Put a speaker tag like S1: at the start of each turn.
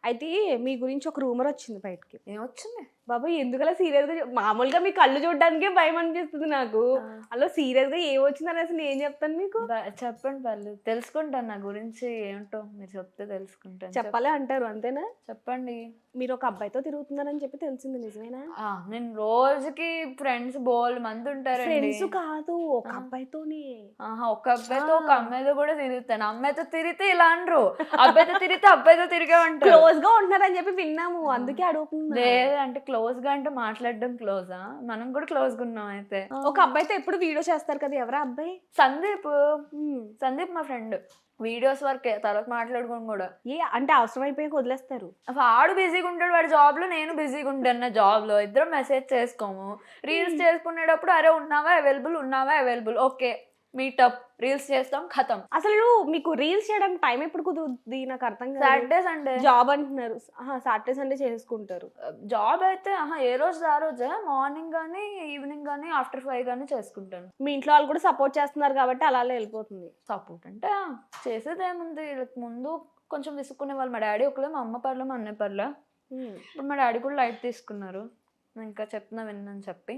S1: అయితే మీ గురించి ఒక రూమర్ వచ్చింది బయటికి.
S2: ఏమొచ్చింది?
S1: బాబోయ్! ఎందుకలా సీరియస్‌గా మామూలుగా మీ కళ్ళు చూడడానికే భయం అనిపిస్తుంది నాకు. అలా సీరియస్‌గా ఏమొచ్చిందని అసలు నేను చెప్తాను మీకు?
S2: చెప్పండి పర్లేదు. తెలుసుకుంటాను నా గురించి ఏంటో మీరు చెప్తే తెలుసుకుంటాను.
S1: చెప్పాలి అంటారు అంతేనా?
S2: చెప్పండి.
S1: మీరు ఒక అబ్బాయితో తిరుగుతున్నారని చెప్పి తెలిసింది నిజమేనా?
S2: నేను రోజుకి ఫ్రెండ్స్ బోలెడు మంది ఉంటారండి.
S1: ఫ్రెండ్స్ కాదు ఒక అబ్బాయితోనే.
S2: ఒక అబ్బాయితో ఒక అమ్మాయితో కూడా తిరుగుతాను. అమ్మాయితో తిరిగితే ఇలా అనరు, అబ్బాయితో తిరిగితే అబ్బాయితో తిరిగామంటారు.
S1: క్లోజ్ గా ఉంటున్నారని చెప్పి విన్నాము, అందుకే అడుగుతున్నా.
S2: లేదంటే క్లోజ్ గా అంటే మాట్లాడడం క్లోజా? మనం కూడా క్లోజ్ గా ఉన్నాం. అయితే
S1: ఒక అబ్బాయితో ఎప్పుడు వీడియో చేస్తారు కదా, ఎవరా అబ్బాయి?
S2: సందీప్. సందీప్ మా ఫ్రెండ్. వీడియోస్ వరకే, తర్వాత మాట్లాడుకోండి కూడా.
S1: అంటే అవసరం అయిపోయి వదిలేస్తారు.
S2: వాడు బిజీగా ఉంటాడు వాడి జాబ్ లో, నేను బిజీగా ఉంటాను నా జాబ్ లో. ఇద్దరం మెసేజ్ చేసుకోము. రీల్స్ చేసుకునేటప్పుడు అరే ఉన్నావా అవైలబుల్ ఓకే మీటప్, రీల్స్ చేస్తాం, ఖతం.
S1: అసలు మీకు రీల్స్ చేయడానికి టైం ఎప్పుడు కుదురుద్ది నాకు అర్థం కాదు.
S2: Saturday Sunday.
S1: జాబ్ అంటున్నారు, సాటర్డే సండే చేసుకుంటారు.
S2: జాబ్ అయితే ఏ రోజు ఆ రోజే, మార్నింగ్ కానీ ఈవినింగ్ కానీ ఆఫ్టర్ 5 కానీ చేసుకుంటాను.
S1: మీ ఇంట్లో వాళ్ళు కూడా సపోర్ట్ చేస్తున్నారు కాబట్టి అలా వెళ్ళిపోతుంది.
S2: సపోర్ట్ అంటే చేసేదేముంది, ముందు కొంచెం విసుక్కునే వాళ్ళు. మా డాడీ ఒకలే, మా అమ్మ పర్లే, మా అన్నయ్య పర్లే. ఇప్పుడు మా డాడీ కూడా లైట్ తీసుకున్నారు, ఇంకా చెప్తున్నా విన్నని చెప్పి.